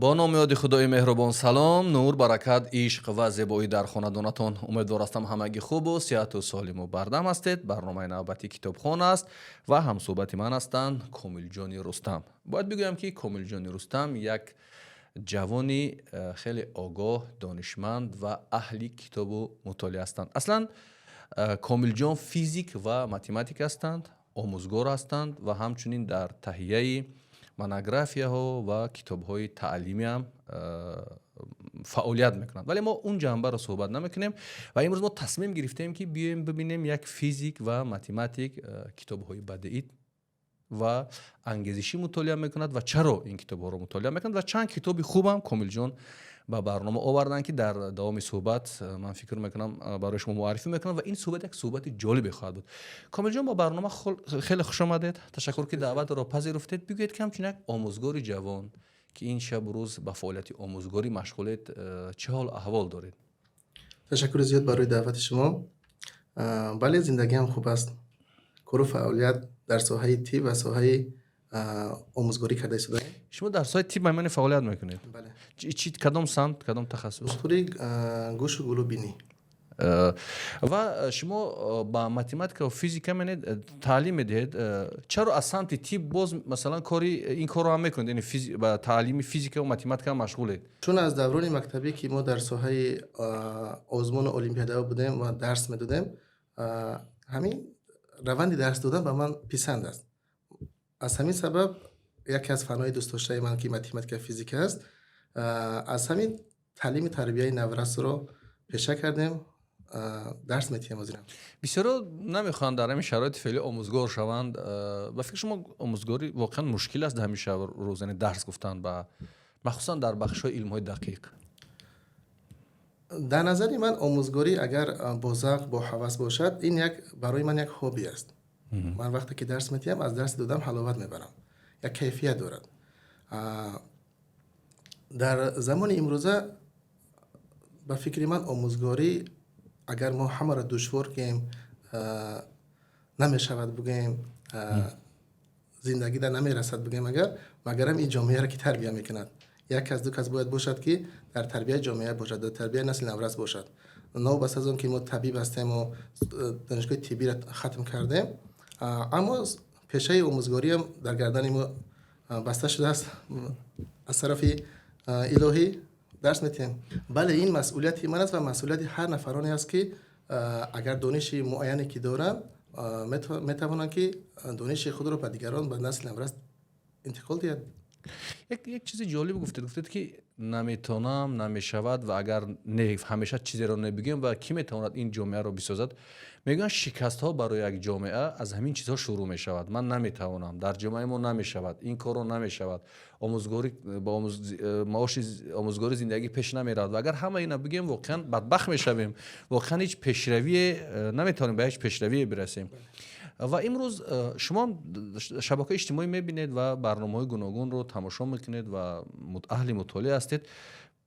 با نام یاد خدای مهربان سلام، نور، برکت، عشق و زیبایی در خانه‌دانتان. امیدوار هستم همگی خوب و صحت و سالم و بردم هستید. برنامه نوبتی کتابخوان است و هم صحبت من هستند کامل جانی رستم. باید بگویم که کامل جانی رستم یک جوانی خیلی آگاه، دانشمند و اهل کتاب و مطالعه هستند. اصلا کامل جان فیزیک و متماتیک هستند، آموزگار هستند و همچنین در تهیه منوگرافیا ها و کتاب های تعلیمی هم فعالیت میکنند. ولی ما اون جنبه رو صحبت نمیکنیم و امروز ما تصمیم گرفتیم که بیایم ببینیم یک فیزیک و متماتیک کتاب های بدیعی و انگیزشی مطالعه میکند و چرا این کتاب ها رو مطالعه میکند و چند کتاب خوبم کامل جان با برنامه آوردن که در دوام صحبت من فکر میکنم برای شما معرفی میکنم و این صحبت یک صحبت جالبی خواهد بود. کامل جان با برنامه خیلی خوش آمدید. تشکر که دعوت را پذیرفتید. بگویید که همچنین یک آموزگار جوان که این شب و روز به فعالیت آموزگاری مشغولید چه حال احوال دارید؟ تشکر زیاد برای دعوت شما. بله، زندگی هم خوب است. کار و فعالیت در ساحه طب و ساحه آموزگاری کرده شده. شما در سایت تیپ من فعالیت میکنید؟ بله. چی کدام سمت، کدام تخصص؟ دکتری گوش و گلو بینی. و شما با متماتیک و فیزیک هم تعلیم میدهید. چرا از سمت تیپ باز مثلا این کار رو هم میکنید، یعنی با تعلیم فیزیک و متماتیک هم مشغولید؟ چون از دوران مکتبی که ما در ساحه آزمون المپیادا بودیم و درس میدادیم، همین روند درس دادن به من پسند است. از همین سبب یکی از فنهای دوست داشته من که متماتیک و فیزیک است، از همین تعلیم تربیت نورست رو پیشه کردیم. درس میتیم از اینم. بسیارا نمیخوان در همین شرایط فعلی آموزگار شوند. و فکر شما آموزگاری واقعا مشکل است در همین شب روزانه درس گفتن و مخصوصا در بخش‌های علم‌های دقیق؟ در نظر من آموزگاری اگر با ذوق با هوس باشد، این برای من یک هابی است. من وقتی که درس میتیم از درس دادم حلاوت میبرم، یک کیفیت دارد. در زمان امروزه به فکر من آموزگاری اگر ما همه را دشوار کنیم، نمیشود بگیم زندگی در نمیرسد بگیم، مگرم این جامعه را که تربیت میکند. یک از دو کس باید باشد که در تربیت جامعه باشد، در تربیت نسل نورست باشد. نه بس از اون که ما طبیب هستیم و دانشگاه طبی را ختم کردیم، اما پیشه آموزگاری هم در گردن ما بسته شده است. از طرف الهی درس میتیم. بله، این مسئولیت من است و مسئولیت هر نفرانی است که اگر دانش معینی که دارن میتوانند که دانش خود را به دیگران، به نسل نورست انتقال دهند. یک چیز جالب گفتید که نمیتونم، نمیشود و اگر نه همیشه چیزی رو نبگیم و کی میتواند این جامعه رو بسازد؟ میگن شکست ها برای یک جامعه از همین چیزها شروع می شود. من نمیتوانم، در جامعه ما نمیشود، این کارو نمیشود، آموزگاری با معاش آموزگاری زندگی پیش نمیرود و اگر همه اینا بگیم واقعا بدبخت میشویم، واقعا هیچ پیشروی نمیتونیم به هیچ پیشروی برسیم. و امروز شما شبکه اجتماعی میبینید و برنامه‌های گوناگون رو تماشا میکنید و اهل مطالعه هستید.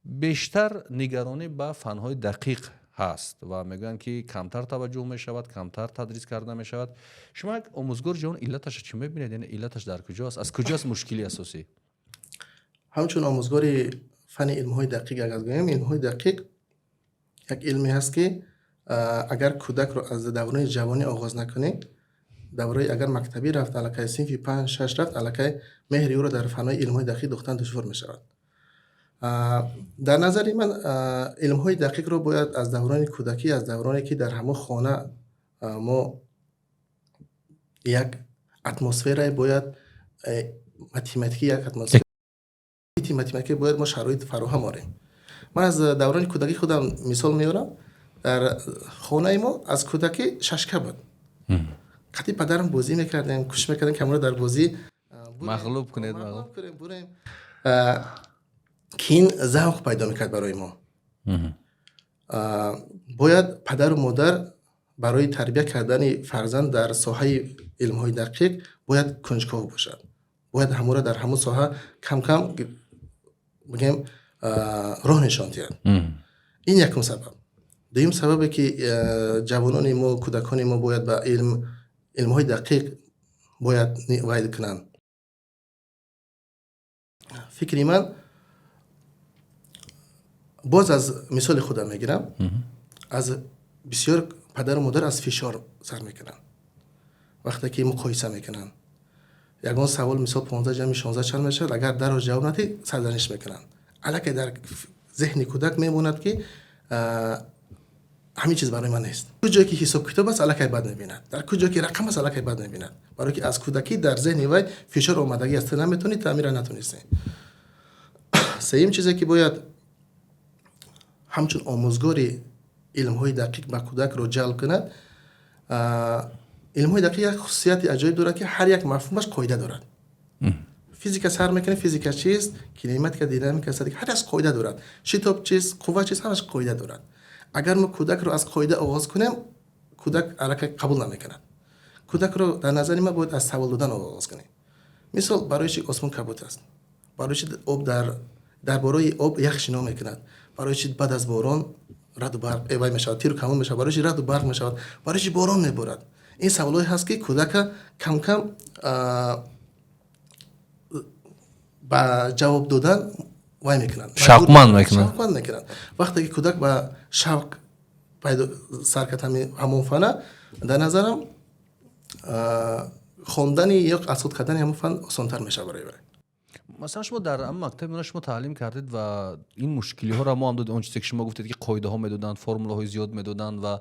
بیشتر نگرانی به فنهای دقیق هست و میگن که کمتر توجه میشود، کمتر تدریس کرده میشود. شما یک آموزگار جوان علتش چی میبینید؟ یعنی علتش در کجاست؟ از کجاست مشکلی اساسی؟ همچون آموزگار فن علم‌های دقیق اگر بگویم، علم‌های دقیق یک علمی هست که اگر کودک رو از دوران جوانی آغاز نکنه، دوره اگر مکتبی رفت الکی صنف 5 6 رفت الکی مهری او را در فنای علم‌های دقیق دختن دشوار می شود. در نظر من علم‌های دقیق رو باید از دوران کودکی، از دورانی که در همون خانه ما یک اتمسفر باید متماتیکی، یک اتمسفر متماتیکی باید ما شرایط فراهم آوریم. من از دوران کودکی خودم مثال میارم. در خانه ما از کودکی ششکه بود. خطی پدرم بازی میکردیم، کوشش میکردیم که ما در بازی مغلوب کنید، بریم که این ذوق پیدا میکرد برای ما. باید پدر و مادر برای تربیت کردن فرزند در ساحه علم‌های دقیق باید کنجکاو باشد. باید همو را در همون ساحه کم کم بگیم راه نشان دهد. این یکم سبب. دوم سببی که جوانان ما، کودکان ما باید به علم‌های دقیق باید وارد کنند. فکری من باز از مثال خودم میگیرم. از بسیار پدر و مادر از فشار سر میکنن وقتی که مقایسه میکنن. یگان سوال مثال 15 جمع 16 چند میشه، اگر در رو جواب ندی سرزنش میکنن. الکی در ذهن کودک میموند که همین چیز برای من نیست. کجایی که حساب کتاب است الکی بد نمیبیند، در کجایی که رقم است الکی بد نمیبیند، برای که از کودکی در ذهن وی فشار آمدگی است، نمیتونی تعمیر نتونستی. سوم چیزی که باید همچون آموزگاری علم های دقیق به کودک رو جلب کند. علم های دقیق یک خصوصیت عجیب دارد که هر یک مفهومش قاعده دارد. فیزیک سر میکنه، فیزیک چیست، کینماتیک، دینامیک، استاتیک، هر از قاعده دارد. شتاب چیست، قوه چیست، همش قاعده دارد. اگر ما کودک رو از قاعده آغاز کنیم، کودک الکی قبول نمیکند. کودک رو در نظر ما باید از سوال دادن آغاز کنیم. مثال برایش آسمان کبوت است، برایش آب در بارای آب یخ شنا میکند، برایش بعد از باران رعد و برق ایوای میشود، تیر و کمان میشود، برایش رعد و برق میشود، برایش باران میبارد. این سوالایی هست که کودک کم کم با جواب دادن وای میکنن، شوقمند میکنن. وقتی که کودک با شوق پیدا سر کرد همون فن، در نظرم خوندن یا اسود کردن همون فن آسان‌تر میشه برای وی. مثلا شما در مکتب شما تعلیم کردید و این مشکلی ها را ما هم اون چیزی که شما گفتید که قاعده ها میدادن، فرموله های زیاد میدادن و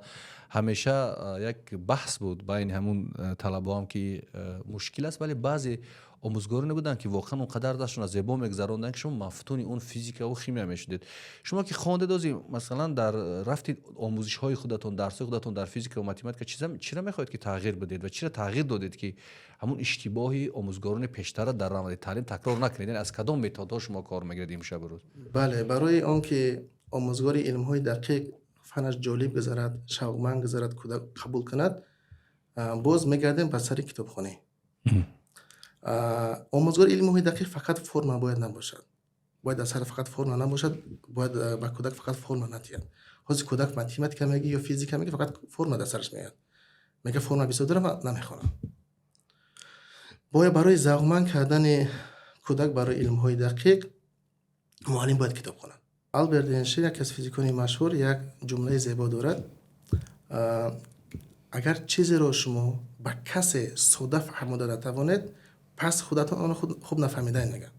همیشه یک بحث بود بین همون طلبه هم که مشکل است، ولی بعضی آموزگار نبودن که واقعا اونقدر داشتون از زیبا میگذروندن که شما مفتون اون فیزیک و شیمی میشدید. شما که خوانده دازی مثلا در رفتید آموزش های خودتون، درس های خودتون در فیزیک و متماتیک چی را میخواید که تغییر بدید و چی را تغییر دادید که همون اشتباهی آموزگاران پیشتر در روند تعلیم تکرار نکنید؟ یعنی از کدام متدها شما کار میگیرید امشب روز؟ بله، برای آن که آموزگار علم های دقیق فنش جالب گذارد، شوقمند گذارد، کودک قبول کند، باز میگردیم به سر کتابخانه. آموزگار علم های دقیق فقط فرم باید نباشد، باید اثر فقط فرم نباشد، باید به کودک فقط فرم ندهد. حاضر کودک متماتیک میگه یا فیزیک میگه فقط فرم در سرش میاد، میگه فرم 22 رو نمیخونم. باید برای ذوقمند کردن کودک برای علم های دقیق معلم باید کتاب خواند. آلبرت اینشتین یک از فیزیکان مشهور یک جمله زیبا دارد: اگر چیزی را شما به کسی ساده فهمانده نتوانید، پس خودتان آن خوب نفهمیدین میگن.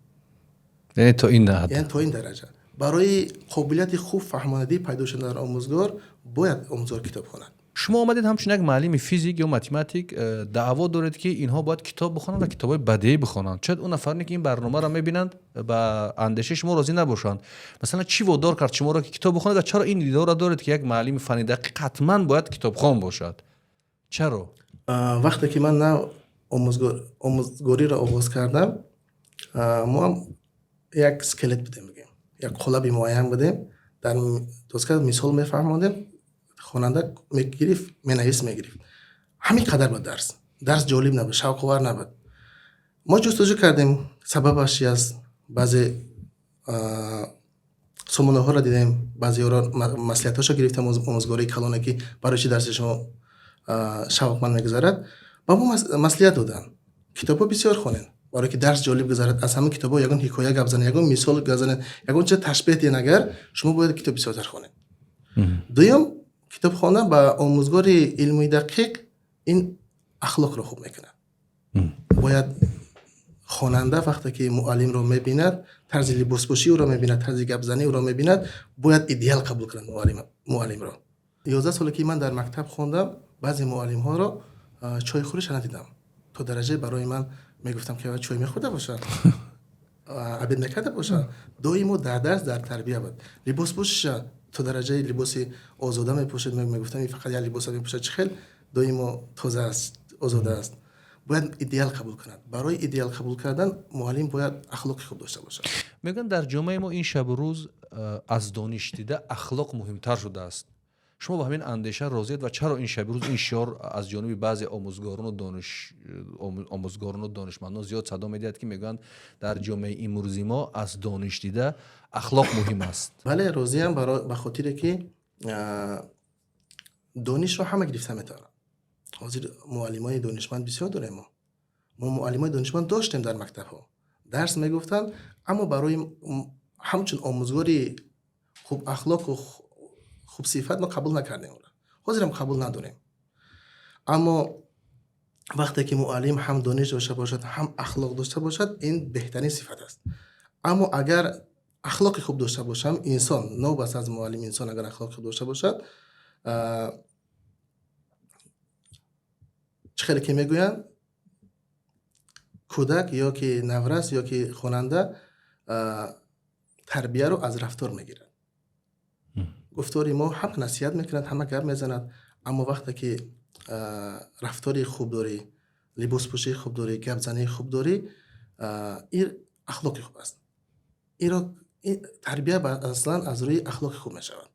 یعنی تا این حد، یعنی تا این درجه. برای قابلیت خوب فهماندگی پیدا شدن در آموزگار باید آموزگار کتاب خواند. شما آمدید همچون یک معلم فیزیک یا متماتیک دعوا دارید که اینها باید کتاب بخونن و کتابای بدیهی بخونن. شاید اون نفرانی که این برنامه را میبینند با اندیشه شما راضی نباشند. مثلا چی وادار کرد شما را که کتاب بخونید و چرا این دیدار را دارید که یک معلم فنی دقیق حتما باید کتابخوان باشد؟ چرا؟ وقتی که من نه آموزگاری را آغاز کردم، ما هم یک اسکلت بدیم، یک قالب معین بدیم، در دوست مثال میفهموندیم، خواننده میگرفت، مینویس میگرفت. همین قدر بود درس جالب نبود، شوق آور نبود. ما جستجو کردیم سببش از بعضی سمونه ها را دیدیم، بعضی ها را مصلحتاش را گرفتیم، آموزگاری کلانه که برای چی درسشون شوقمند میگذارد با ما مصلحت دادن. کتابا بسیار خوانین برای که درس جالب گذارد. از همین کتابا یگان حکایه گپ زنه، یگان مثال گپ زنه، یگان چه تشبیه دین، اگر شما باید کتاب بسیار خوانین. دوم، کتاب خواندن با آموزگار علمی دقیق این اخلاق رو خوب میکنه. باید خواننده وقتی که معلم رو میبیند، طرز لباس پوشی او رو میبیند، طرز گپ زنی او رو میبیند، باید ایدئال قبول کنه معلم رو. 11 سال که من در مکتب خوندم، بعضی معلم ها رو چای خورش ندیدم. تا درجه برای من میگفتم که چای میخورده باشه، عبید نکرده باشه. دائما در درس در تربیت بود. لباس پوشش تا درجه لباس آزاده میپوشید، میگفتم این فقط یه لباس میپوشه، چه خیلی دائما تازه است، آزاده است. باید ایدئال قبول کند. برای ایدئال قبول کردن معلم باید اخلاق خوب داشته باشه. میگن در جامعه ما این شب و روز از دانش دیده اخلاق مهمتر شده است. شما با همین اندیشه راضیید و چرا این شب و روز این شعار از جانب بعضی آموزگاران و دانشمندان زیاد صدا می‌دهد که میگن در جامعه امروزی ما از دانش دیده اخلاق مهم است؟ بله، راضیم به خاطر که دانش رو همه گرفته می‌تونن. حاضر معلمای دانشمند بسیار داریم. ما معلمای دانشمند داشتیم در مکتب ها، درس میگفتن، اما برای همچون آموزگاری خوب اخلاق و خوب صفت ما قبول نکردیم، حاضر هم قبول نداریم. اما وقتی که معلم هم دانش داشته باشد هم اخلاق داشته باشد، این بهترین صفت است. اما اگر اخلاق خوب داشته باشم، انسان نو بس از معلم، انسان اگر اخلاق خوب داشته باشد، چه خیلی که میگویند کودک یا که نورس یا که خواننده تربیه رو از رفتار میگیرد. گفتاری ما هم نصیحت میکنند، همه گپ میزنند، اما وقتی که رفتاری خوب داری، لباس پوشی خوب داری، گپ زنی خوب داری، این اخلاق خوب است. این تربیه اصلا از روی اخلاق خوب میشود.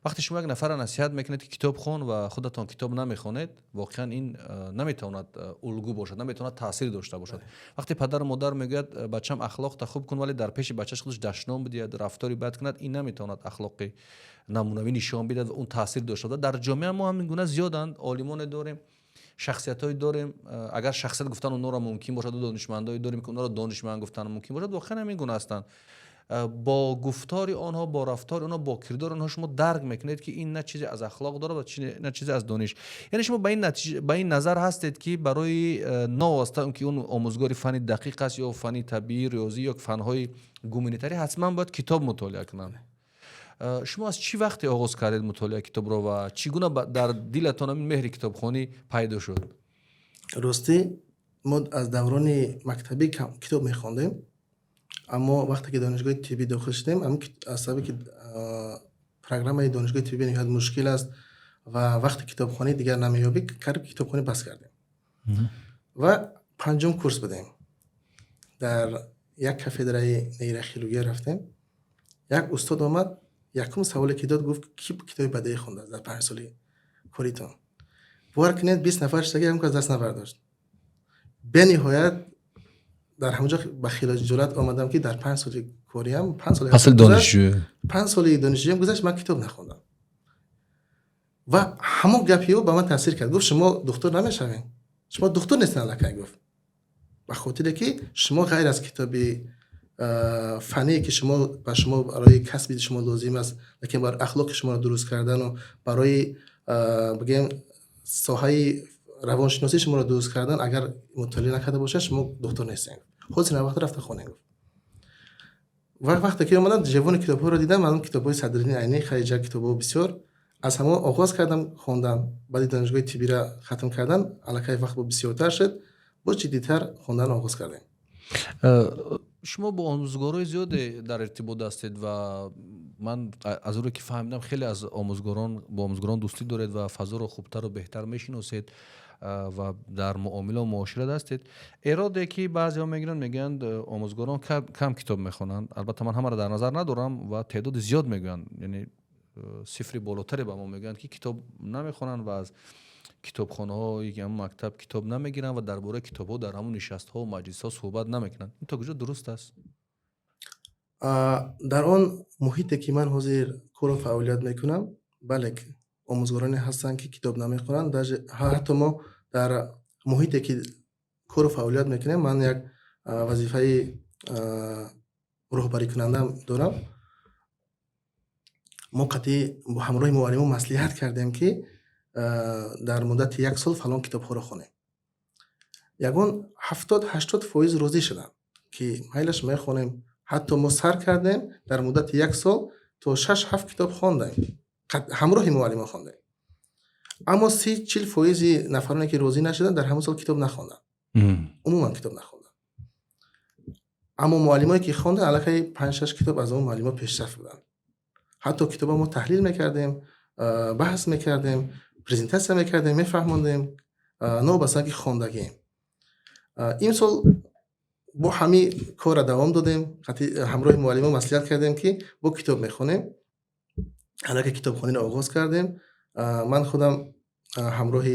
وقتی شما یک نفر را نصیحت میکنید که کتاب خون و خودتان کتاب نمیخونید، واقعا این نمیتواند الگو باشد، نمیتواند تاثیر داشته باشد. وقتی پدر و مادر میگوید بچه‌م اخلاق تا خوب کن، ولی در پیش بچه‌ش خودش دشنام بدهد، رفتاری بد کند، این نمیتواند اخلاق نمونوی نشان بدهد و اون تاثیر داشته باشد. در جامعه ما همین گونه زیادند، عالمان داریم، شخصیت‌های داریم. اگر شخصیت گفتن اونها را ممکن باشد، و دانشمندای داریم که اونها را دانشمند گفتن ممکن باشد، واقعا همین گونه هستند. با گفتار آنها، با رفتار آنها، با کردار آنها شما درک میکنید که این نه چیزی از اخلاق داره و نه چیزی از دانش. یعنی شما به این نظر هستید که برای نواسطه اون که اون آموزگاری فنی دقیق است یا فنی طبیعی، ریاضی یا فنهای گومینیتری، حتما باید کتاب مطالعه کنند. شما از چی وقتی آغاز کردید مطالعه کتاب رو و چگونه در دلتان این مهر کتابخوانی پیدا شد؟ راستی ما از دوران مکتبی کتاب میخواندیم، اما وقتی که دانشگاه طبی داخل شدیم، از سبب که پروگرام دانشگاه طبی نهایت مشکل است و وقت کتابخوانی دیگر نمیابی، کتابخوانی بس کردیم و پنجم کورس بدیم. در یک کافدرای نیروخیرورژی رفتیم، یک استاد آمد، یکم سوالی که داد گفت کی کتاب بدایی خونده در 5 سالی کوریتون؟ باور کنید 20 نفر شده هم که از دست نبرداشت. به نهایت در همونجا با خیال جرأت آمدم که در 5 سال کوریم، 5 سال اصل دانشجو، 5 سال دانشجویم گذشت، من کتاب نخوندم و همون گپیو به من تاثیر کرد. گفت شما دکتر نمیشوین، شما دکتر نیستین لکه. گفت به خاطر که شما غیر از کتاب فنی که شما برای کسب شما لازم است، لیکن برای اخلاق شما رو درست کردن و برای بگیم ساحه روانشناسی شما رو درست کردن، اگر مطالعه نکرده باشه شما دکتر نیستین. خودش وقت رفت خونه. و وقتی که اومدم جوان کتاب‌ها رو دیدم، من کتاب‌های صدرالدین عینی، خیلی کتاب‌ها بسیار از همه آغاز کردم خوندن. بعد دانشگاه طبی را ختم کردن، الکی وقت بسیارتر شد، با جدی‌تر خوندن آغاز کردم. شما با آموزگارای زیاد در ارتباط هستید و من از اون که فهمیدم خیلی از آموزگاران با آموزگاران دوستی دارید و فضا رو خوبتر و بهتر میشناسید و در معامله و معاشرت هستید. اراده که بعضی‌ها میگن آموزگاران کم کتاب میخونن. البته من همه را در نظر ندارم و تعداد زیاد میگن، یعنی صفری بالاتری به ما میگن که کتاب نمیخونن و از کتابخانه‌ها یا مکتب کتاب نمیگیرن و درباره کتاب‌ها در همون نشست‌ها و مجلس‌ها صحبت نمیکنن. این تا کجا درست است؟ در آن محیطی که من حاضر کار و فعالیت میکنم، بله آموزگارانی هستن که کتاب نمیخونن. حتی ما در محیطی که کار و فعالیت میکنیم، من یک وظیفه راهبری کنندم دارم. ما قطعی با همراه معلم مصلحت کردیم که در مدت 1 سال فلان کتاب‌ها رو خونیم. یگون 70-80% روزی شدن که میلش میخونیم. حتی ما سر کردیم در مدت 1 سال تا 6-7 کتاب خواندیم، همراه معلم خواندیم. اما 30-40% نفرانی که روزی نشدن در همون سال کتاب نخوندن، عموما کتاب نخوندن. اما معلمایی که خواندن الکی 5-6 کتاب از اون معلما پیشرفت بودن. حتی کتاب ما تحلیل میکردیم، بحث میکردیم، پرزنتاسیون میکردیم، میفهموندیم، نو بسان که خواندگی. این سال با همین کار دوام دادیم، همراه معلم مصلحت کردیم که با کتاب میخونیم. الکی کتابخوانی رو آغاز کردیم. من خودم همراه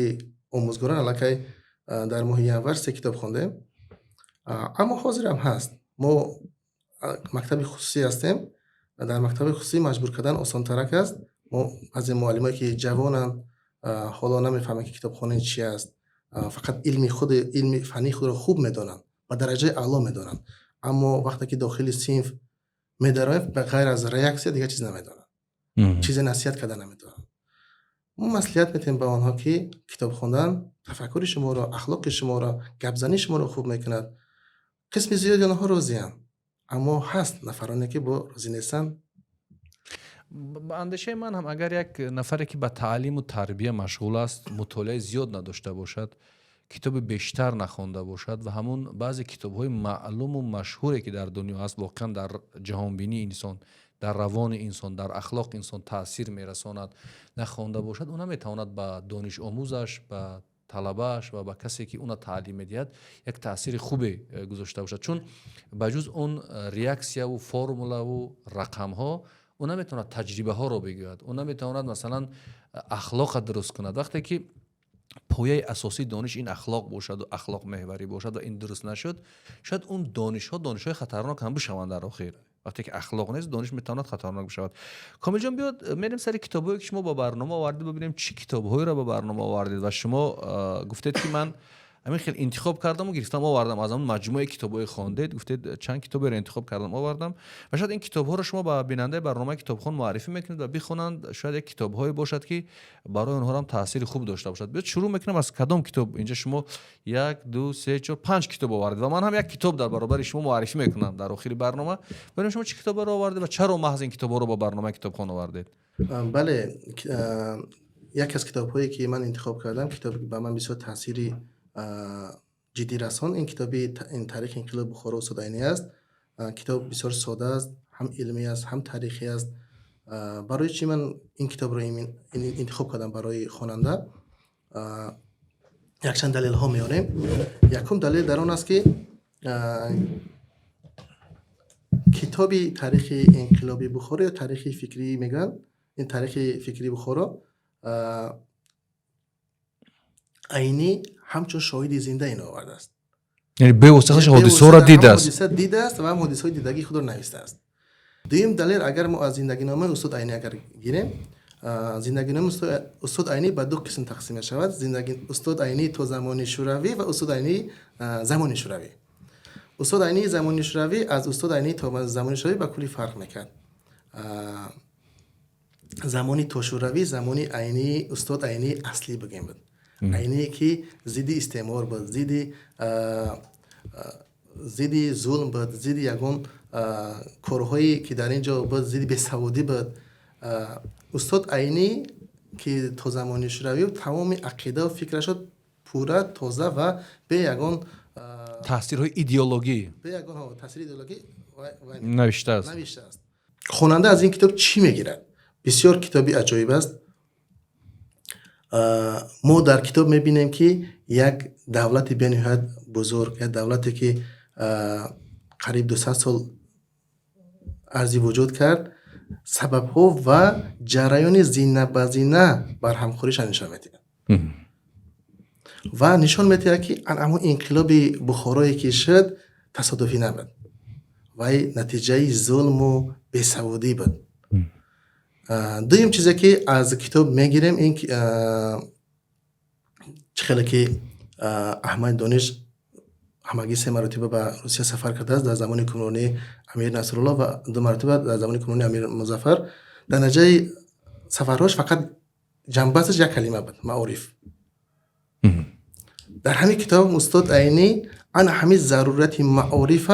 آموزگاران الکی در ماه ینور 3 کتاب خوندیم. اما حاضر هم هست، ما مکتب خصوصی هستیم. در مکتب خصوصی مجبور کردن آسان ترک است. ما از این معلمایی که جوانن، حالا نمیفهمن که کتابخوانی چی است، فقط علم فنی خود رو خوب میدونن و درجه اعلا میدونن، اما وقتی که داخل صنف میدارن به غیر از ریاکسیا دیگه چیز نمیدونن. چیز نصیحت کردن نمیتونن. ما مصلحت میتیم به آنها که کتاب خوندن تفکر شما را، اخلاق شما را، گپ زنی شما را خوب میکند. قسم زیادی آنها راضی اند، اما هست نفرانی که با راضی نیستن. به اندیشه من هم اگر یک نفری که به تعلیم و تربیه مشغول است مطالعه زیاد نداشته باشد، کتاب بیشتر نخوانده باشد و همون بعضی کتاب‌های معلوم و مشهوری که در دنیا هست واقعا در جهان بینی انسان، در روان انسان، در اخلاق انسان تاثیر میرساند نخوانده باشد، اون میتواند به دانش آموزش، به طلبهش و به کسی که اون تعلیم میدهد یک تاثیر خوبی گذاشته باشد. چون بجز اون ریاکسیا و فرمولا و رقم ها اون نمیتواند تجربه ها رو بگوید، اون نمیتواند مثلا اخلاق درست کند. وقتی که پایه اساسی دانش این اخلاق باشد و اخلاق محوری باشد و این درست نشد، شاید اون دانش های خطرناک هم بشوند در آخر. وقتی که اخلاق نیست دانش میتواند خطرناک بشود. کامل جان بیاد میریم سر کتابایی که شما با برنامه آوردید ببینیم چی کتاب‌هایی را با برنامه آوردید. و شما گفتید که من همین خیلی انتخاب کردم و گرفتم آوردم از اون مجموعه کتابای خواندید، گفتید چند کتاب رو انتخاب کردم آوردم و شاید این کتاب‌ها رو شما با بیننده برنامه کتابخوان معرفی میکنید و بخونند، شاید یک کتاب‌هایی باشد که برای اونها هم تاثیر خوب داشته باشد. بیاد شروع میکنم از کدام کتاب. اینجا شما 1 2 3 4 5 کتاب آوردید و من هم یک کتاب در برابر شما معرفی میکنم در آخر برنامه. ببینیم شما چه کتابا رو آوردید و چرا محض این کتاب‌ها رو با برنامه کتابخوان آوردید. بله، یکی از کتاب‌هایی که من انتخاب کردم، کتابی که به من بسیار تأثیری جدی رسان، این کتابی این تاریخ انقلاب بخارا استاد عینی است. کتاب بسیار ساده است، هم علمی است هم تاریخی است. برای چی من این کتاب رو انتخاب کردم برای خواننده؟ یک چند دلیل ها میاریم. یکم دلیل در آن است که کتابی تاریخ انقلاب بخارا یا تاریخ فکری میگن، این تاریخ فکری بخارا عینی همچون شاهد زنده این آورده است. یعنی به واسطه حادثه را دیده است. حادثه دیده است و هم حادثه های دیدگی خود را نوشته است. دویم دلیل، اگر ما از زندگی نامه استاد عینی اگر گیریم، زندگی نامه استاد عینی به دو قسم تقسیم شود. زندگی استاد عینی تو زمان شوروی و استاد عینی زمان شوروی. استاد عینی زمان شوروی از استاد عینی تا زمان شوروی با کلی فرق میکرد. زمانی تو شوروی زمانی عینی استاد عینی اصلی بگیم بود. عینی که ضد استعمار بود، ضد ظلم بود، ضد یگان کارهایی که در اینجا بود، ضد بیسوادی بود. استاد عینی که تا زمان شوروی تمام عقیده و فکرش پورا تازه و به یگان تاثیرهای ایدئولوژی نوشته است. خواننده از این کتاب چی میگیرد؟ بسیار کتابی عجایب است. ما در کتاب میبینیم که یک دولت بنهایت بزرگ، یک دولتی که قریب 200 سال ارزی وجود کرد، سبب‌ها و جریان زینه به زینه بر همخوریش نشان میده و نشان میده که اما انقلاب بخارایی که شد تصادفی نبود و نتیجه ظلم و بیسوادی بود. دویم چیزی که از کتاب میگیریم این خیلی که احمد دانش همگی 3 مرتبه به روسیه سفر کرده است، در زمان کنونی امیر نصرالله و 2 مرتبه در زمان کنونی امیر مظفر. در نتیجه سفرهاش فقط جنبه‌اش یک کلمه بود، معارف. در همین کتاب استاد عینی آن همین ضرورت معارف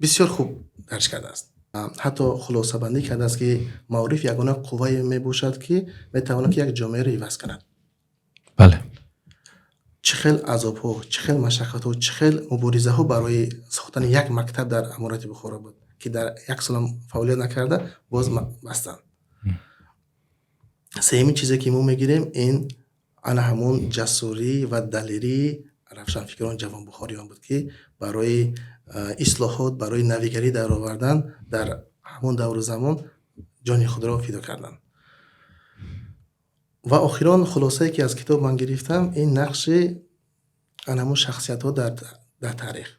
بسیار خوب درج کرده است. حتی خلاصه بندی کرده است که معارف یگانه قوه می باشد که می تواند که یک جامعه را عوض کند. بله. چه خیل عذاب ها، چه خیل مشقت ها، چه خیل مبارزه ها برای ساختن یک مکتب در امارات بخارا بود که در 1 سال هم فعالیت نکرده، باز بستن. سومین چیزی که ما میگیریم این آن همون جسوری و دلیری روشنفکران جوان بخاریان بود که برای اصلاحات، برای نویگری در آوردن در همون دور زمان جان خود را فدا کردند. و آخران خلاصه‌ای که از کتاب من گرفتم این نقش آن همون شخصیت ها در تاریخ.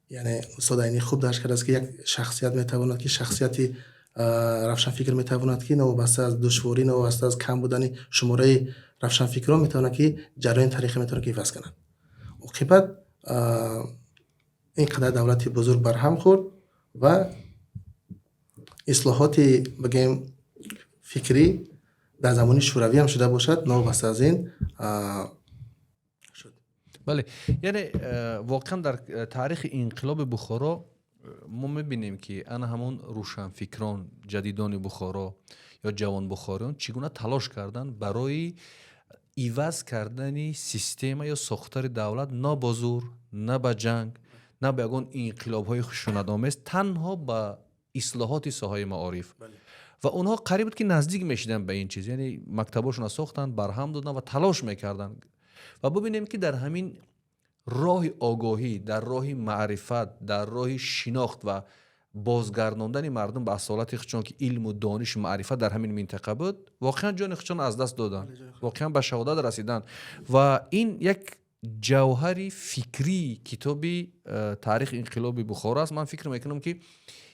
یعنی استاد عینی خوب درک کرده است که یک شخصیت میتواند که شخصیتی روشنفکر میتواند که نوابسته از دشواری، نوابسته از کم بودن شماره روشنفکران میتواند که جریان تاریخی میتواند که حفظ کنند. عاقبت اینقدر دولت بزرگ برهم خورد و اصلاحات بگیم فکری در زمان شوروی هم شده باشد، نابسته از این شد. بله، یعنی واقعا در تاریخ انقلاب بخارا ما میبینیم که انا همون روشنفکران جدیدان بخارا یا جوان بخاران چگونه تلاش کردن برای ایواز کردن سیستم یا ساختار دولت، نه با زور، نه با جنگ، نه به یگان انقلاب های خشونت‌آمیز، تنها با اصلاحات ساحه معارف. و اونها قریب بود که نزدیک میشدن به این چیز، یعنی مکتباشون ساختن، برهم دادن و تلاش میکردن. و ببینیم که در همین راه آگاهی، در راه معرفت، در راه شناخت و بازگرداندن مردم به اصالت خودشون که علم و دانش و معرفت در همین منطقه بود، واقعا جان خودشون از دست دادن، واقعا به شهادت رسیدن. و این یک جوهری فکری کتابی تاریخ انقلاب بخارا است. من فکر میکنم که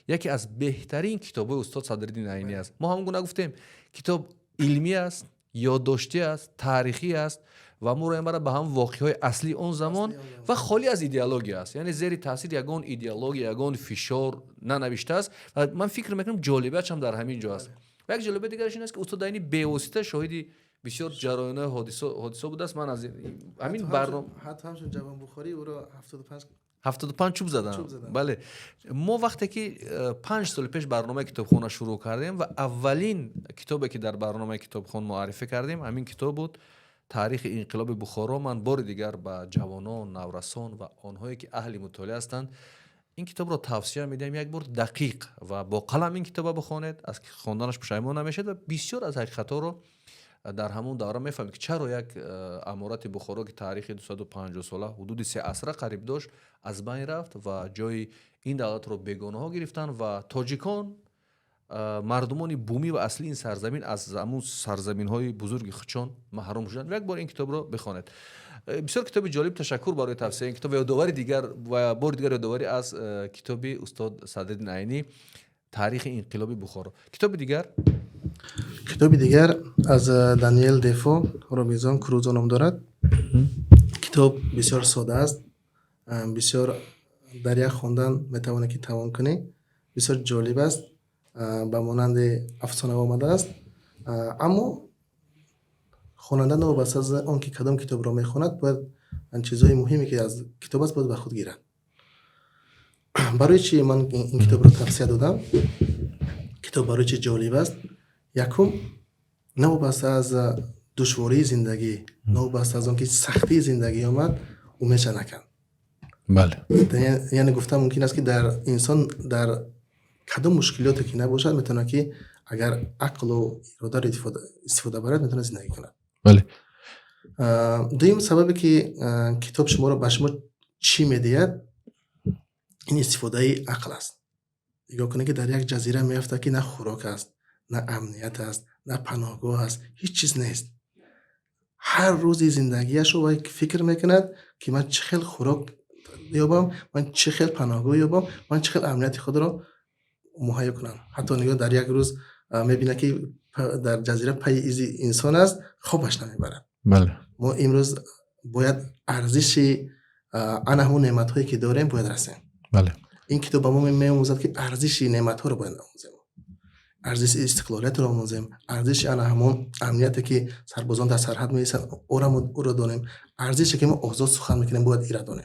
یکی از بهترین کتاب‌های استاد صدرالدین عینی است. ما همون گونه گفتیم کتاب علمی است، یادداشتی است، تاریخی است و مرا به هم واقعهای اصلی اون زمان و خالی از ایدئولوژی است، یعنی زیر تاثیر یگان ایدئولوژی، یگان فشار ننوشته است. و من فکر میکنم جالبیتش هم در همین جا است. و یک جالبیت دیگرش این است که استاد عینی به واسطه شاهدی بسیار جرایان حادثه بوده است. من از همین برنامه حتی همچون جوان بخاری او را 75 چوب زدن. بله، ما وقتی که 5 سال پیش برنامه کتابخانه شروع کردیم و اولین کتابی که در برنامه کتابخانه معرفی کردیم همین کتاب بود، تاریخ انقلاب بخارا. من بار دیگر به جوانان، نورسان و آنهایی که اهل مطالعه هستند این کتاب را توصیه میدم یک بار دقیق و با قلم این کتاب بخونید، از خواندنش پشیمان نمیشید و بسیار از حقیقت‌ها رو در همون دوره میفهمید که چرا یک امارت بخارا که تاریخ 250 ساله حدود 3 عصر قریب داشت از بین رفت و جای این دولت رو بیگانه ها گرفتن و تاجیکان مردمان بومی و اصلی این سرزمین از همون سرزمین های بزرگ خودشان محروم شدن. یک بار این کتاب رو بخونید، بسیار کتاب جالب. تشکر برای توصیه این کتاب و یادآوری دیگر و بار دیگر یادآوری از کتاب استاد صدرالدین عینی تاریخ انقلاب بخارا. کتاب دیگر از دانیل دفو، رابینزون کروزو نام دارد. کتاب بسیار ساده است، بسیار در یک خواندن میتوانه که تمام کنی، بسیار جالب است، به مانند افسانه آمده است. اما خواننده نوبسته از آن که کدام کتاب را میخواند باید چیزهای مهمی که از کتاب است باید به خود گیرد. برای چی من این کتاب را توصیه دادم؟ کتاب برای چی جالب است؟ یکم نوبسته از دشواری زندگی، نوبسته از آن که سختی زندگی آمد امیدش نکن. بله، یعنی گفتم ممکن است که در انسان در کدام مشکلاتی که نباشد میتونه که اگر عقل و اراده را استفاده برد میتونه زندگی کند. بله. دویم سببی که کتاب شما را به شما چی میدهد این استفاده عقل است. نگاه کنید که در یک جزیره میفته که نه خوراک است، نه امنیت است، نه پناهگاه است، هیچ چیز نیست. هر روزی زندگیش رو فکر میکند که من چه خیلی خوراک یابم، من چه خیلی پناهگاه یابم، من چه خیلی امنیت خود را مهیا کنم. حتی نگاه در یک روز میبینه که در جزیره پای ایزی انسان است، خوابش نمیبرد. بله. ما امروز باید ارزش آن همون نعمت هایی که داریم باید رسیم. بله. این کتاب به ما میآموزد که ارزش نعمت ها رو باید آموزیم، ارزش استقلالیت رو آموزیم، ارزش آن همون امنیتی که سربازان در سرحد میایستن او را دانیم، ارزشی که ما آزاد سخن میکنیم باید ایراد دانیم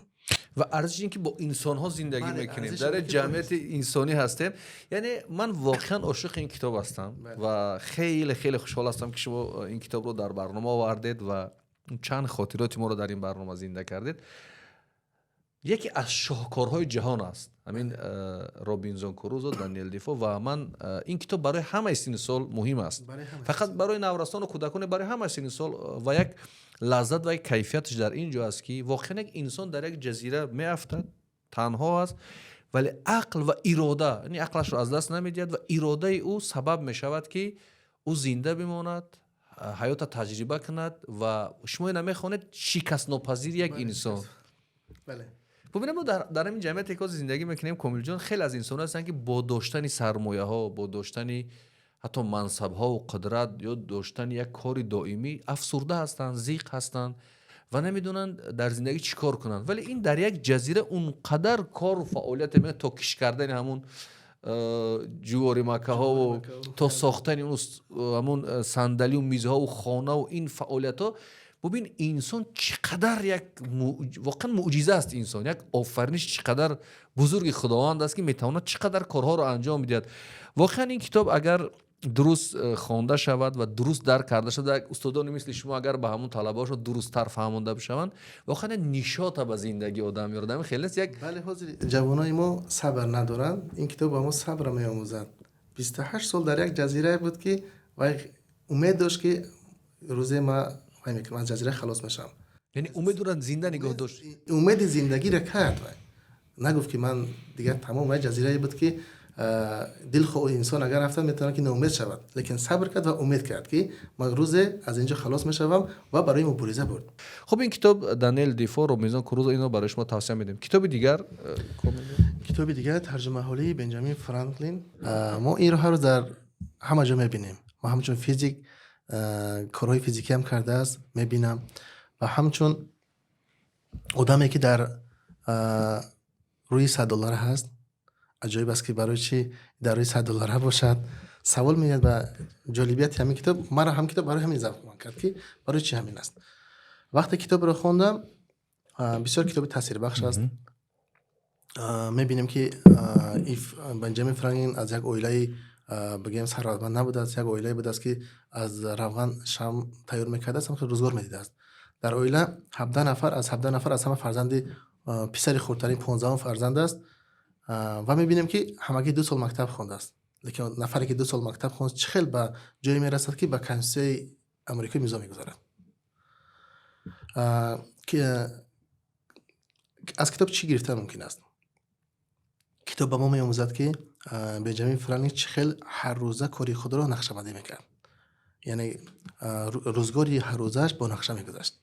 و ارزش این که با انسان ها زندگی میکنیم، در جمعیت انسانی هستیم. یعنی من واقعا عاشق این کتاب هستم و خیلی خیلی خوشحال هستم که شما این کتاب رو در برنامه آوردید و چند خاطراتی ما رو در این برنامه زنده کردید. یکی از شاهکارهای جهان است همین رابینزون کروزو، دانیل دیفو و من این کتاب برای همه سن سال مهم است، فقط برای نورستان و کودکان، برای همه سن سال. و یک لذت و یک کیفیتش در اینجا است که واقعا یک انسان در یک جزیره میافتد، تنها است، ولی عقل و اراده، یعنی عقلش رو از دست نمیدهد و اراده او سبب میشود که او زنده بماند، حیات تجربه کند و شما نمیخواند شکست ناپذیر یک انسان. بله. ببینم ما در این جمعیت که زندگی میکنیم کامل جان، خیلی از انسان هستن که با داشتن سرمایه ها، با داشتن حتی منصب ها و قدرت یا داشتن یک کار دائمی افسرده هستن، ضیق هستن و نمیدونن در زندگی چیکار کنن. ولی این در یک جزیره اونقدر کار و فعالیت میکنه تا کش کردن همون جواری مکه ها و تا ساختن اون همون صندلی و میزها و خانه و این فعالیت ها. ببین انسان چقدر یک واقعا معجزه است. انسان یک آفرینش چقدر بزرگ خداوند است که میتواند چقدر کارها رو انجام میدهد. واقعا این کتاب اگر درست خوانده شود و درست درک کرده شود، استادانی مثل شما اگر به همون طلبه‌هاش درست تر فهمانده بشوند، واقعا نشاط به زندگی آدم میاره. خیلی است یک بله حاضر جوانای ما صبر ندارند. این کتاب به ما صبر میآموزد. 28 سال در یک جزیره بود که و امید داشت که روزی ما از جزیره خلاص میشم. یعنی امید رو زنده نگاه داشت. امید زندگی را کرد. نگفت که من دیگه تمام جزیره بود که دل خو انسان اگر رفته میتونه که ناامید شود، لیکن صبر کرد و امید کرد که من روز از اینجا خلاص میشوم و برای مبارزه برد. خب این کتاب دانیل دیفو، روبینزون کروزو، اینو برای شما توصیه میدیم. کتاب دیگر ترجمه حالی بنجامین فرانکلین. ما این رو هر روز در همه جا میبینیم. ما همچون فیزیک کارهای فیزیکی هم کرده است میبینم و همچون آدمی که در روی $100 هست. عجایب است که برای چی در روی $100 باشد. سوال میاد و جالبیت همین کتاب مرا هم کتاب برای همین ذوق کرد که برای چی همین است. وقتی کتاب رو خوندم بسیار کتاب تاثیربخش است. میبینیم که بنجامین فرانکلین از یک عائله بگیم ثروتمند نبوده است. یک عائله بوده است که از روغن شم تیار میکرده است، که روزگار میدیده است. در عائله 17 نفر از همه فرزند پسر خردترین 15 فرزند است و میبینیم که همگی 2 سال مکتب خونده است. لیکن نفری که 2 سال مکتب خونده چه خیلی به جایی میرسد که به کنستوی امریکایی میزا میگذارد. که از کتاب چی گرفتن ممکن است؟ کتاب به ما میآموزد که بنجامین فرانکلین چه خیلی هر روزه کاری خود را نقشه‌بندی میکرد. یعنی روزگاری هر روزش با نقشه میگذشت.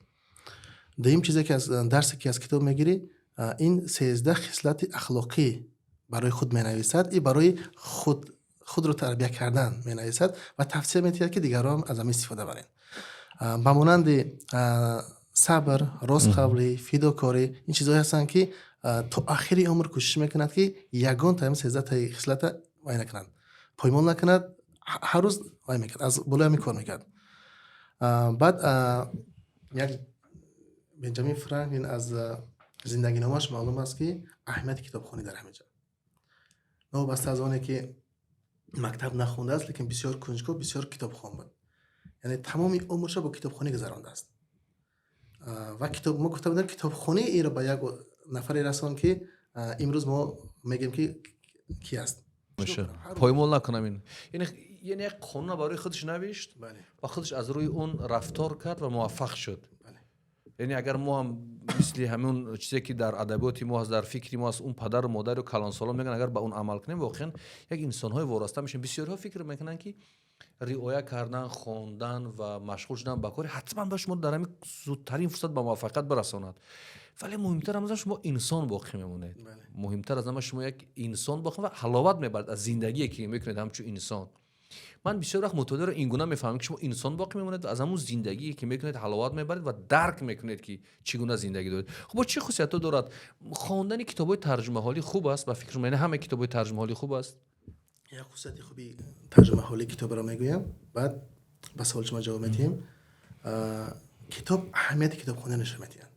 دوم چیزی که از درسی که از کتاب میگیری، این 13 خصلت اخلاقی برای خود مینویسد. این برای خود رو تربیت کردن مینویسد و تفسیر میدهد که دیگران از همین استفاده برند. به مانند صبر، راست قولی، فداکاری، این چیزایی هستن که تا آخری عمر کوشش میکند که یگان تا 13 خصلت وای نکند، پایمال نکند. هر روز وای میکرد، از بالا همین کار میکرد. بعد یک بنجامین فرانکلین از زندگی نامش معلوم است که اهمیت کتابخوانی در همه جا. نوبسته از آنه که مکتب نخونده است لیکن بسیار کنجکاو، بسیار کتابخوان بود. یعنی تمام عمرش با کتابخوانی گذرانده است. و کتاب ما گفته بودم کتابخوانی این رو به یک نفری رسان که امروز ما میگیم که کی است. پایمال نکنم این. یعنی یک قانون برای خودش نوشت. بله. و خودش از روی اون رفتار کرد و موفق شد. یعنی اگر ما هم مثل همون چیزی که در ادبیات ما هست، در فکری ما هست، اون پدر و مادر و کلان سالان میگن اگر به اون عمل کنیم واقعا یک انسان‌های وارسته میشن. بسیارها فکر میکنن که رعایت کردن، خواندن و مشغول شدن به کار حتما به شما در همین زودترین فرصت به موفقیت برساند. ولی مهمتر از شما انسان باقی میمونه. مهمتر از همه شما یک انسان باقی و حلاوت میبرید از زندگی که میکنید همچون انسان. من بسیار وقت مطالعه رو این گونه میفهمم که شما انسان باقی میمونید و از همون زندگی که میکنید حلاوت میبرید و درک میکنید که چگونه زندگی دارید. خب چه خصوصیاتی دارد؟ خواندن کتابای ترجمه حالی خوب است و فکر من همه کتابای ترجمه حالی خوب است. یک خصوصیت خوبی ترجمه حالی کتاب را میگویم، بعد به سوال شما جواب میدیم. کتاب اهمیت کتابخوانی نشون میدهد.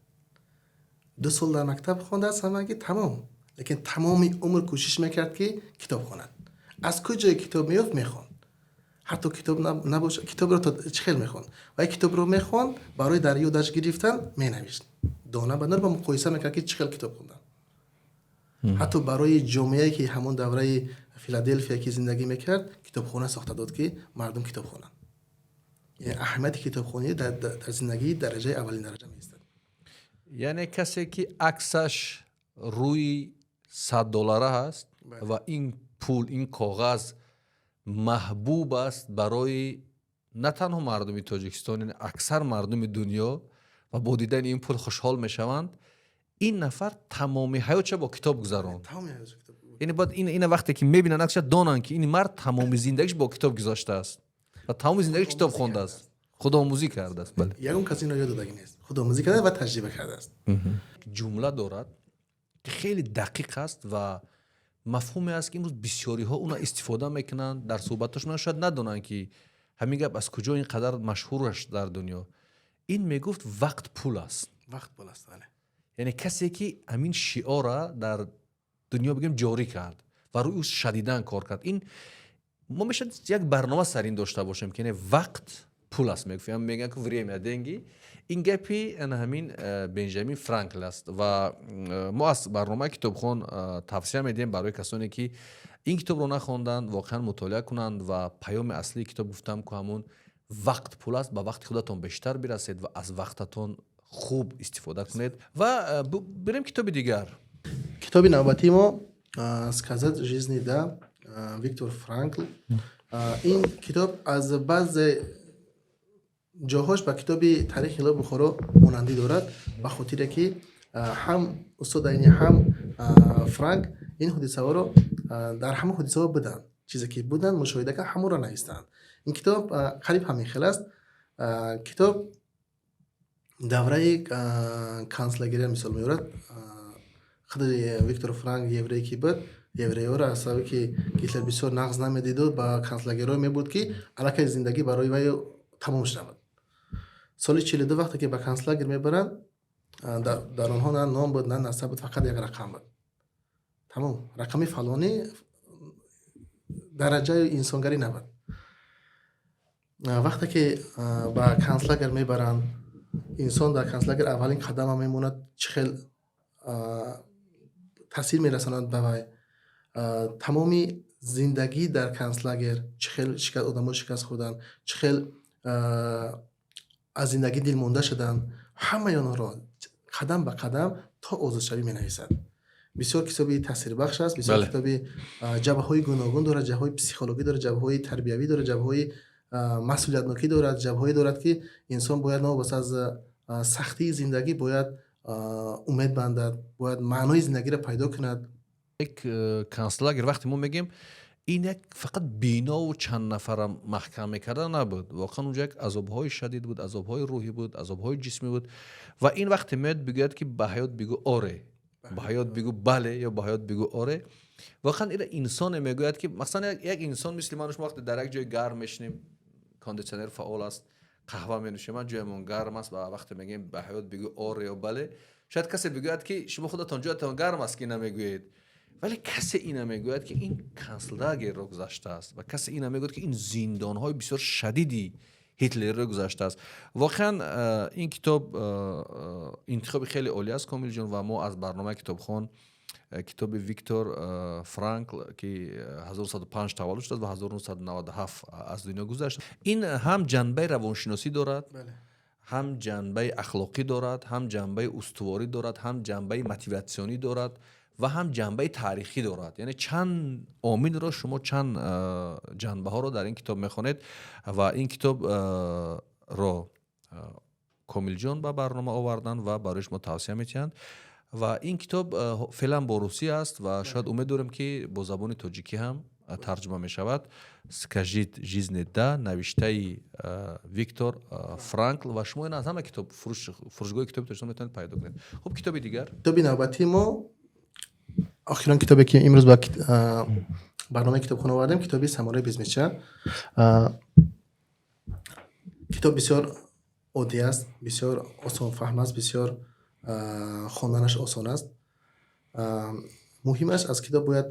2 سال در مکتب خونده است همگی تمام، لیکن تمام عمر کوشش میکرد که کتاب خوند. از کجای کتاب میافت میخوند. حتی کتاب نباشه کتاب رو تا چه خیلی میخوند و کتاب رو میخوند برای در یادداشت گرفتن مینوشت. دانه به دانه با مقایسه میکرد که چه خیلی کتاب خوندم. حتی برای جامعه‌ای که همون دوره فیلادلفیا که زندگی میکرد کتابخانه ساخته داد که مردم کتاب خوانند. یعنی اهمیت کتابخوانی در زندگی درجه اولین درجه میست. یعنی کسی که عکسش روی $100 هست و این پول، این کاغذ محبوب است برای نه تنها مردم تاجیکستان، یعنی اکثر مردم دنیا و با دیدن این پول خوشحال میشوند. این نفر تمامی حیاتش با کتاب گذراند. یعنی بعد این وقتی که میبینن عکسش دانن که این مرد تمام زندگیش با کتاب گذاشته است و تمام زندگیش کتاب خونده است، خودآموزی کرده است. بله، یگان کسی اینو یاد دادگی نیست، خودآموزی کرده و تجربه کرده است. جمله دارد که خیلی دقیق است و мафҳуме аст ки имрӯз бисёриҳо уна истифода мекунанд дар суҳбаташон шояд надонанд ки ҳамин гап аз куҷо ин қадар машҳур аст дар дунё. ин мегуфт вақт пул аст. вақт пул аст. яъне касе ки ҳамин шиора дар дунё бигӯем ҷорӣ кард ва рӯи ӯ шадидан кор кард. ин мо мешавад як барнома сар ин дошта бошем ки вақт пул аст мегуфем, мегӯям ки время деньги. ин гапи ҳамин Бенҷамин Франкл аст ва мо аз барномаи Китобхон тавсия медиҳем барои касоне ки ин китобро нахонданд воқеан мутолиа кунанд ва паёми аслии китоб гуфтам ки ҳамун вақт пул аст. ба вақти худатон бештар бирасед ва аз вақтатон хуб истифода кунед. Ва бирем китоби дигар. китоби навбатии мо сказать жизни да Виктор Франкл. ин китоб аз баъзе ҷоҳош ба китоби таърихи инқилоби Бухоро монандӣ дорад, ба хотире ки ҳам устодаини ҳам Франк ин ҳодисаҳоро дар ҳама ҳодисаҳо буданд, чизе ки буданд мушоҳида кард, ҳамонро навистанд. ин китоб қариб ҳамин хел аст. китоб давраи канцлагерия мисол меёрад. худи Виктор Франк еврей ки буд, еврейҳоро аз сабаби ки Гитлер бисёр нағз намедиду ба канцлагерҳое мебуд ки аллакай зиндагӣ барои вай тамом шавад. соли 42 вақте ки ба канцлагер мебаранд, дар онҳо на ном буд, на насаб буд, фақат як рақам буд. тамом, рақами фалонӣ дараҷаи инсонгарӣ набуд. вақте ки ба канцлагер мебаранд, инсон дар канцлагер аввалин қадама мемонад, чӣ хел таъсир мерасонад ба вай. тамоми зиндагӣ дар канцлагер, чӣ хел одамо шикаст хӯрданд, чӣ хел аз зиндагӣ дилмонда шуданд, ҳамаи онҳоро қадам ба қадам то озодшавӣ менависад. бисёр китоби таъсирбахш аст, бисёр китоби ҷабҳаҳои гуногун дорад, ҷабҳаҳои психологӣ дорад, ҷабҳаҳои тарбиявӣ дорад, ҷабҳаҳои масъулиятнокӣ дорад, ҷабҳае дорад ки инсон бояд навобаста аз сахтии зиндагӣ бояд умед бандад, бояд маънои зиндагиро пайдо кунад. як канцлагер вақте мо мегӯем ин як фақат бинову чанд нафара маҳкам мекардан набуд. воқеан унҷо як азобҳои шадид буд, азобҳои рӯҳӣ буд, азобҳои ҷисмӣ буд. ва ин вақте меояд бигӯяд ки ба ҳаёт бигӯ оре, ба ҳаёт бигӯ бале ё ба ҳаёт бигӯ оре. воқеан ин инсоне мегӯяд ки масалан як инсон мисли ману шумо вақте дар як ҷои гарм мешинем, кондитсионер фаъол аст, қаҳва менӯшем, ҷоямон гарм аст, ва вақте мегӯем ба ҳаёт бигӯ оре ё бале, шояд касе бигӯяд ки шумо худатон ҷоятон гарм аст ки намегӯед. вале касе ина мегӯяд ки ин канцлагерро гузаштааст ва касе ина мегӯяд ки ин зиндонҳои бисёр шадиди Ҳитлерро гузаштааст. воқеан ин китоб интихоби хеле олӣ аст Комилҷон, ва мо аз барномаи Китобхон китоби Виктор Франкл ки 1905 таваллуд шуд ва 1997 аз дунё гузашт. ин ҳам ҷанбаи равоншиносӣ дорад, ҳам ҷанбаи ахлоқӣ дорад, ҳам ҷанбаи устуворӣ дорад, ҳам ҷанбаи мотиватсионӣ дорад ва ҳам ҷанбаи таърихӣ дорад. яъне чанд омилро шумо, чанд ҷанбаҳоро дар ин китоб мехонед ва ин китобро Комилҷон ба барнома оварданд ва барои шумо тавсия метиҳанд. ва ин китоб феълан бо русӣ аст ва шояд умед дорем ки бо забони тоҷикӣ ҳам тарҷума мешавад. «Скажит жизни да», навиштаи Виктор Франкл, ва шумо ин аз ҳама китоб фурӯшгоҳи китоби тоҷикистон метавонед пайдо кунед. хуб, китоби дигар. китоби навбатии мо, охирон китобе ки имрӯз ба барномаи Китобхон овардем, китоби Самораи Безмеча. китоб бисёр оддӣ аст, бисёр осонфаҳм аст, бисёр хонданаш осон аст. муҳимаш аз китоб бояд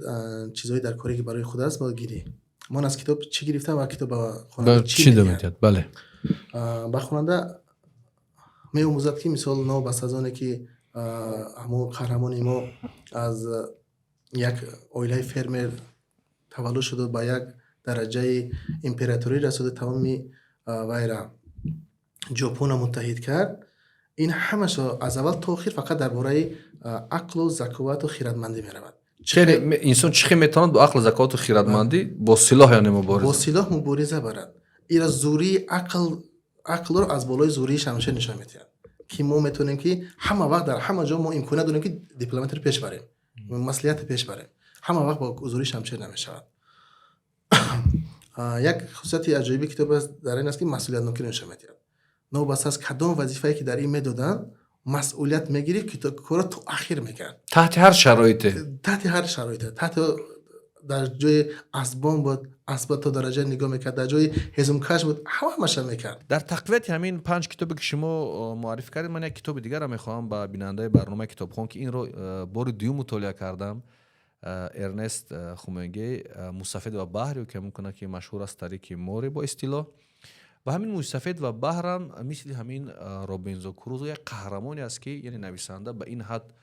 чизҳои дар коре ки барои худ аст бояд гирӣ. ман аз китоб чӣ гирифтам ва китоб ба хонанда чӣ медиҳад. бале ба хонанда меомӯзад ки мисол навбаста аз оне ки ҳамон қаҳрамони мо аз як оилаи фермер таваллуд шуду, ба як дараҷаи императорӣ расуду, тамоми вайра ҷопона муттаҳид кард. ин ҳамашо аз аввал то охир фақат дар бораи ақлу заковату хиратмандӣ меравад. инсон чӣ хел метавонад бо ақл, заковату хиратмандӣ бо силоҳ яъне мубориза, бо силоҳ мубориза барад. ира зурии ақлро аз болои зурии шамшер нишон медиҳад, ки мо метавонем ки ҳама вақт дар ҳама ҷо мо имконият дорем ки дипломатиро пеш барем, маслиҳатро пеш барем. ҳама вақт бо зурии шамшер намешавад. як хусусияти аҷоиби китоб аст дар ин аст ки масъулиятнокӣ нишон медиҳад. новбаста аз кадом вазифае ки дар ин медоданд масъулият мегирӣ, ки корро то ахир мекард. таҳти ҳар шароите, таҳти در جای اسبان بود اسباب تا درجه نگاه میکرد، در جای هضمکش بود همش میکرد. در تقویت همین 5 کتابی که شما معرفی کردید، من یک کتاب دیگر را میخواهم با بیننده برنامه کتابخوان که این رو بار دیو مطالعه کردم، ارنست خومنگی، موسفید و بحر که میکنه که مشهور است تاریکی موری با اصطلاح. و همین موسفید و بحر هم مثل همین رابینزون کروزو یک قهرمانی است که یعنی نویسنده به این حد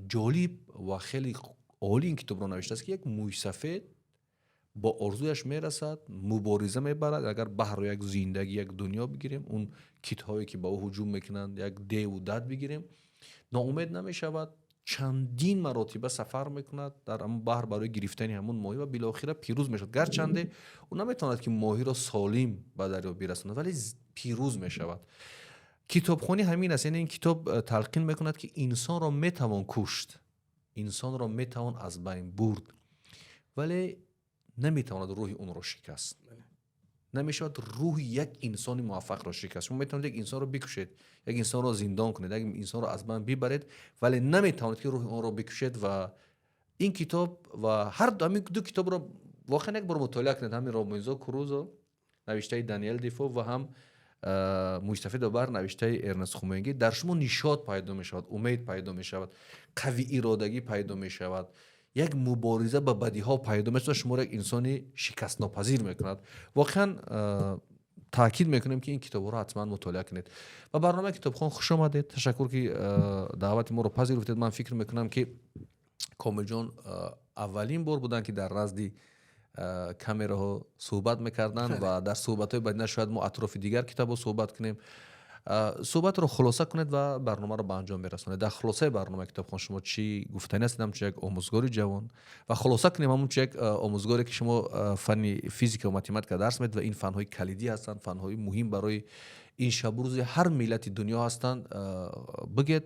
جالب و خیلی عالی این کتاب رو نوشته است که یک موسفید با آرزویش میرسد، مبارزه میبرد. اگر بحر رو یک زندگی یک دنیا بگیریم، اون کیت هایی که با او هجوم میکنند یک دی و دد بگیریم، ناامید نمیشود، چندین مراتبه سفر میکند در همون بحر برای گرفتن همون ماهی و بالاخره پیروز میشود. گرچنده اون نمیتواند که ماهی را سالم به دریا برساند ولی پیروز میشود. کتابخوانی همین است، یعنی این کتاب تلقین میکند که انسان را میتوان کشت، انسان را میتوان از بین برد، ولی نمیتواند روح اون را شکست. نمیشود روح یک انسان موفق را شکست. شما میتونید یک انسان را بکشید، یک انسان را زندان کنید، یک انسان را از بین ببرید، ولی نمیتواند که روح اون را بکشید. و این کتاب و هر دو کتاب را واقعا یک بار مطالعه کنید، همین رابینزون کروزو نوشته دانیل دیفو و هم مستفید بر نوشته ارنست خومنگی، در شما نشاط پیدا می شود، امید پیدا می شود، قوی ارادگی پیدا می شود، یک مبارزه با بدی ها پیدا می شود، شما را یک انسانی شکست ناپذیر می کند. واقعا تاکید میکنیم که این کتاب رو حتما مطالعه کنید. و برنامه کتابخوان خوش آمدید. تشکر که دعوت ما رو پذیرفتید. من فکر میکنم که کامل جان اولین بار بودن که در نزد کامera ها صحبت میکردن و در صحبت های بعد شاید ما اطراف دیگر کتاب رو صحبت کنیم. صحبت رو خلاصه کنید و برنامه رو به انجام برسونید. در خلاصه برنامه کتابخوان شما چی گفتنی هستید؟ چه یک آموزگاری جوان و خلاصه کنیم همون چه یک آموزگاری که شما فن فیزیک و متمتیک درس میدید و این فن های کلیدی هستند، فن های مهم برای این شب روز هر ملت دنیا هستند. بگید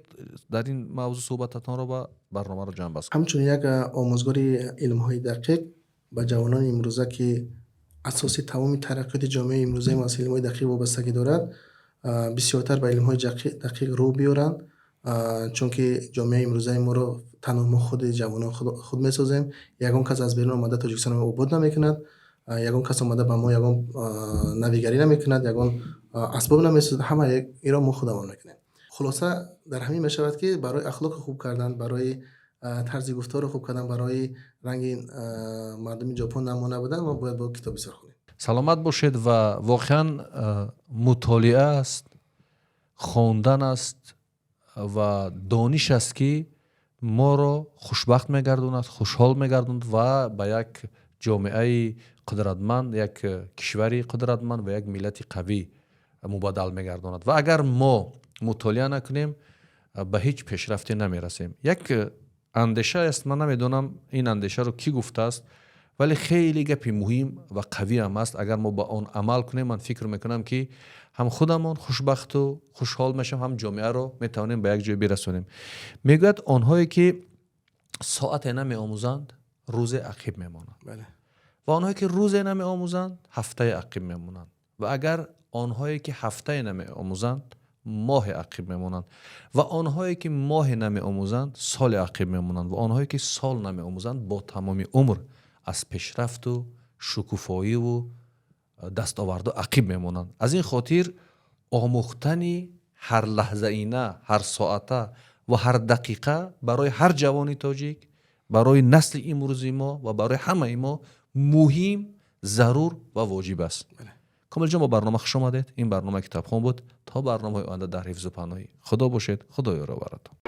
در این موضوع صحبتتان رو و برنامه رو جمع بس کنید. همچون یک آموزگاری علم های دقیق به جوانان امروزه که اساسی تمام ترقیات جامعه امروزه ما علم های دقیق وابستگی دارد، بسیارتر به علم های دقیق رو بیارن، چون که جامعه امروزه ما رو تنها ما خود جوانان خود میسازیم. یگان کس از بیرون آمده تاجیکستان ما عبور نمیکند، یگان کس آمده به ما یگان نویگری نمیکند، یگان اسباب نمیسازد، همه ایران ما خودمون میکنیم. خلاصه در همین میشود که برای اخلاق خوب کردن، برای طرز گفتار خوب کردن، برای رنگ مردم ژاپن نمونه بودن، ما باید با کتاب بسیار خونیم. سلامت باشید و واقعا مطالعه است، خواندن است و دانش است که ما را خوشبخت میگرداند، خوشحال میگرداند و به یک جامعه قدرتمند، یک کشوری قدرتمند و یک ملت قوی مبادل میگرداند. و اگر ما مطالعه نکنیم به هیچ پیشرفتی نمیرسیم. یک اندیشه است، من نمیدونم این اندیشه رو کی گفته است، ولی خیلی گپی مهم و قوی هم است. اگر ما با آن عمل کنیم، من فکر میکنم که هم خودمون خوشبخت و خوشحال میشیم، هم جامعه رو میتونیم به یک جای برسونیم. میگوید آنهایی که ساعت نمی آموزند روز عقب میمانند، بله. و آنهایی که روز نمی آموزند هفته عقب میمانند، و اگر آنهایی که هفته نمی آموزند ماه عقب میمانند، و آنهایی که ماه نمی آموزند سال عقب میمانند، و آنهایی که سال نمی آموزند با تمام عمر از پیشرفت و شکوفایی و دستاورد عقب میمانند. از این خاطر آموختن هر لحظه اینه، هر ساعته و هر دقیقه برای هر جوانی تاجیک، برای نسل امروزی ما و برای همه ما مهم، ضرور و واجب است. کامل جان با برنامه خوش آمدید. این برنامه کتابخوان بود. تا برنامه آینده در حفظ و پناهی خدا باشید. خدا یار و براتون.